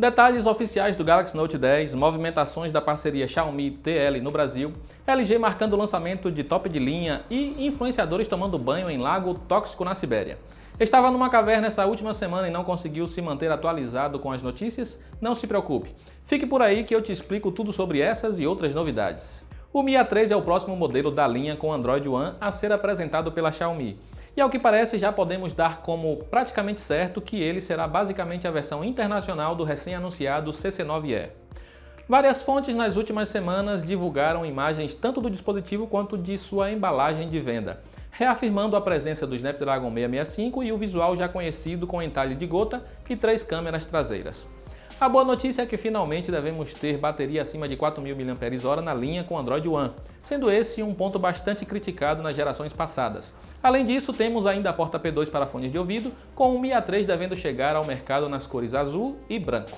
Detalhes oficiais do Galaxy Note 10, movimentações da parceria Xiaomi-TL no Brasil, LG marcando o lançamento de top de linha e influenciadores tomando banho em lago tóxico na Sibéria. Estava numa caverna essa última semana e não conseguiu se manter atualizado com as notícias? Não se preocupe. Fique por aí que eu te explico tudo sobre essas e outras novidades. O Mi A3 é o próximo modelo da linha com Android One a ser apresentado pela Xiaomi. E ao que parece já podemos dar como praticamente certo que ele será basicamente a versão internacional do recém-anunciado CC9e. Várias fontes nas últimas semanas divulgaram imagens tanto do dispositivo quanto de sua embalagem de venda, reafirmando a presença do Snapdragon 665 e o visual já conhecido com entalhe de gota e 3 câmeras traseiras. A boa notícia é que finalmente devemos ter bateria acima de 4.000 mAh na linha com Android One, sendo esse um ponto bastante criticado nas gerações passadas. Além disso, temos ainda a porta P2 para fones de ouvido, com o Mi A3 devendo chegar ao mercado nas cores azul e branco.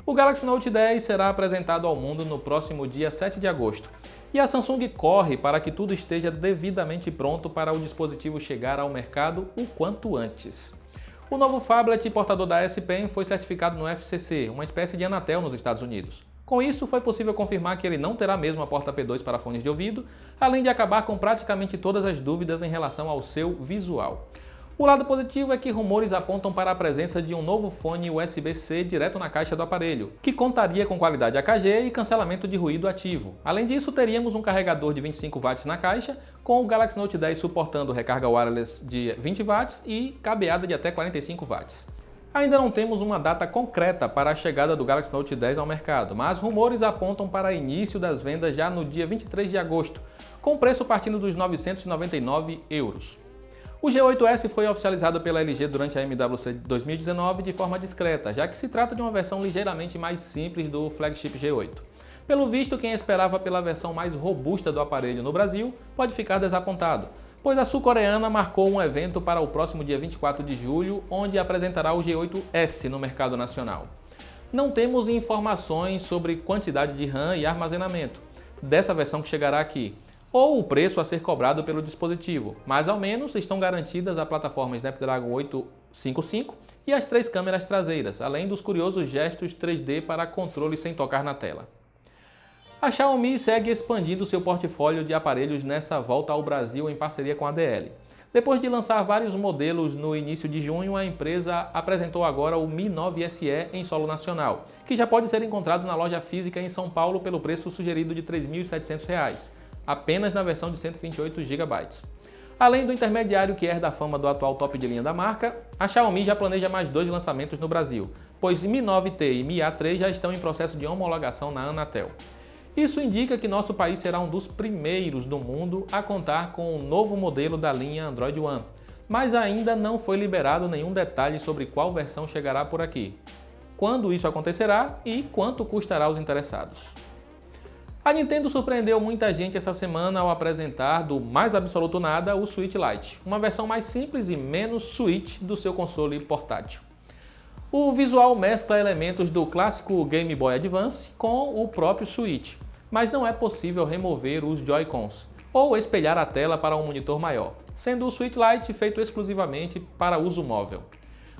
O Galaxy Note 10 será apresentado ao mundo no próximo dia 7 de agosto, e a Samsung corre para que tudo esteja devidamente pronto para o dispositivo chegar ao mercado o quanto antes. O novo phablet portador da S Pen foi certificado no FCC, uma espécie de Anatel nos Estados Unidos. Com isso, foi possível confirmar que ele não terá mesmo a porta P2 para fones de ouvido, além de acabar com praticamente todas as dúvidas em relação ao seu visual. O lado positivo é que rumores apontam para a presença de um novo fone USB-C direto na caixa do aparelho, que contaria com qualidade AKG e cancelamento de ruído ativo. Além disso, teríamos um carregador de 25 watts na caixa, com o Galaxy Note 10 suportando recarga wireless de 20 watts e cabeada de até 45 watts. Ainda não temos uma data concreta para a chegada do Galaxy Note 10 ao mercado, mas rumores apontam para início das vendas já no dia 23 de agosto, com preço partindo dos €999. O G8S foi oficializado pela LG durante a MWC 2019 de forma discreta, já que se trata de uma versão ligeiramente mais simples do flagship G8. Pelo visto, quem esperava pela versão mais robusta do aparelho no Brasil pode ficar desapontado, pois a sul-coreana marcou um evento para o próximo dia 24 de julho, onde apresentará o G8S no mercado nacional. Não temos informações sobre quantidade de RAM e armazenamento dessa versão que chegará aqui, ou o preço a ser cobrado pelo dispositivo, mas ao menos estão garantidas a plataforma Snapdragon 855 e as 3 câmeras traseiras, além dos curiosos gestos 3D para controle sem tocar na tela. A Xiaomi segue expandindo seu portfólio de aparelhos nessa volta ao Brasil em parceria com a DL. Depois de lançar vários modelos no início de junho, a empresa apresentou agora o Mi 9 SE em solo nacional, que já pode ser encontrado na loja física em São Paulo pelo preço sugerido de R$ 3.700, apenas na versão de 128 GB. Além do intermediário que herda a fama do atual top de linha da marca, a Xiaomi já planeja mais 2 lançamentos no Brasil, pois Mi 9T e Mi A3 já estão em processo de homologação na Anatel. Isso indica que nosso país será um dos primeiros do mundo a contar com o novo modelo da linha Android One, mas ainda não foi liberado nenhum detalhe sobre qual versão chegará por aqui, quando isso acontecerá e quanto custará aos interessados. A Nintendo surpreendeu muita gente essa semana ao apresentar do mais absoluto nada o Switch Lite, uma versão mais simples e menos Switch do seu console portátil. O visual mescla elementos do clássico Game Boy Advance com o próprio Switch, mas não é possível remover os Joy-Cons ou espelhar a tela para um monitor maior, sendo o Switch Lite feito exclusivamente para uso móvel.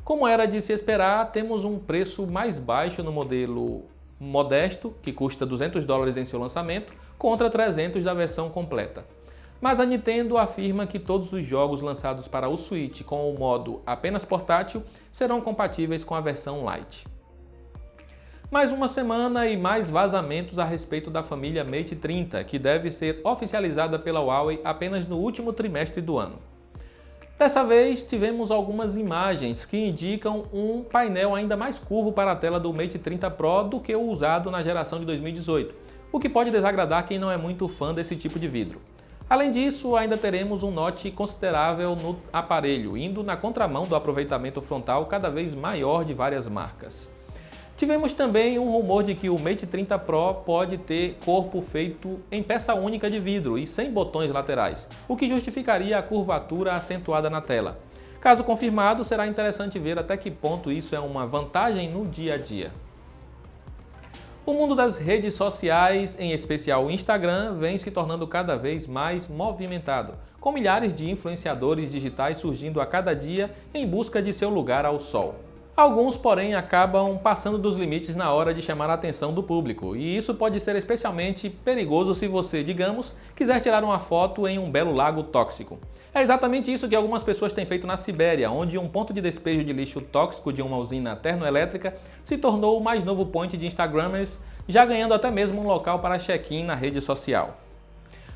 Como era de se esperar, temos um preço mais baixo no modelo modesto, que custa $200 em seu lançamento, contra 300 da versão completa. Mas a Nintendo afirma que todos os jogos lançados para o Switch com o modo apenas portátil serão compatíveis com a versão Lite. Mais uma semana e mais vazamentos a respeito da família Mate 30, que deve ser oficializada pela Huawei apenas no último trimestre do ano. Dessa vez, tivemos algumas imagens que indicam um painel ainda mais curvo para a tela do Mate 30 Pro do que o usado na geração de 2018, o que pode desagradar quem não é muito fã desse tipo de vidro. Além disso, ainda teremos um notch considerável no aparelho, indo na contramão do aproveitamento frontal cada vez maior de várias marcas. Tivemos também um rumor de que o Mate 30 Pro pode ter corpo feito em peça única de vidro e sem botões laterais, o que justificaria a curvatura acentuada na tela. Caso confirmado, será interessante ver até que ponto isso é uma vantagem no dia a dia. O mundo das redes sociais, em especial o Instagram, vem se tornando cada vez mais movimentado, com milhares de influenciadores digitais surgindo a cada dia em busca de seu lugar ao sol. Alguns, porém, acabam passando dos limites na hora de chamar a atenção do público, e isso pode ser especialmente perigoso se você, digamos, quiser tirar uma foto em um belo lago tóxico. É exatamente isso que algumas pessoas têm feito na Sibéria, onde um ponto de despejo de lixo tóxico de uma usina termoelétrica se tornou o mais novo point de Instagrammers, já ganhando até mesmo um local para check-in na rede social.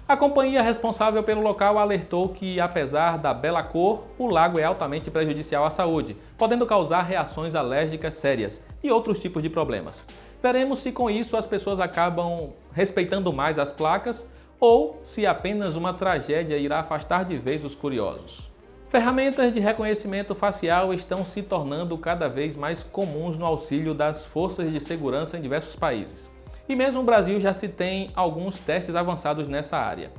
A companhia responsável pelo local alertou que, apesar da bela cor, o lago é altamente prejudicial à saúde, podendo causar reações alérgicas sérias e outros tipos de problemas. Veremos se com isso as pessoas acabam respeitando mais as placas ou se apenas uma tragédia irá afastar de vez os curiosos. Ferramentas de reconhecimento facial estão se tornando cada vez mais comuns no auxílio das forças de segurança em diversos países. E mesmo no Brasil já se tem alguns testes avançados nessa área.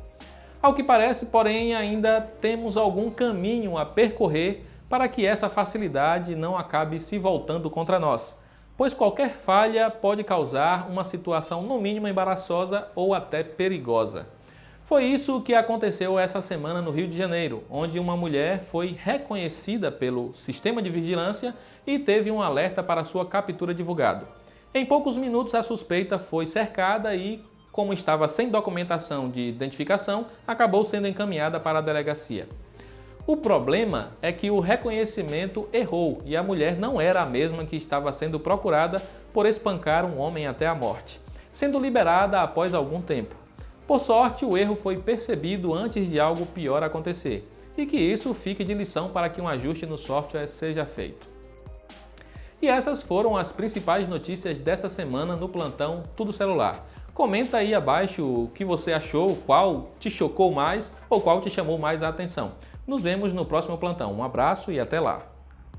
Ao que parece, porém, ainda temos algum caminho a percorrer para que essa facilidade não acabe se voltando contra nós, pois qualquer falha pode causar uma situação no mínimo embaraçosa ou até perigosa. Foi isso que aconteceu essa semana no Rio de Janeiro, onde uma mulher foi reconhecida pelo sistema de vigilância e teve um alerta para sua captura divulgado. Em poucos minutos, a suspeita foi cercada e, como estava sem documentação de identificação, acabou sendo encaminhada para a delegacia. O problema é que o reconhecimento errou e a mulher não era a mesma que estava sendo procurada por espancar um homem até a morte, sendo liberada após algum tempo. Por sorte, o erro foi percebido antes de algo pior acontecer e que isso fique de lição para que um ajuste no software seja feito. E essas foram as principais notícias dessa semana no Plantão Tudo Celular. Comenta aí abaixo o que você achou, qual te chocou mais ou qual te chamou mais a atenção. Nos vemos no próximo plantão. Um abraço e até lá!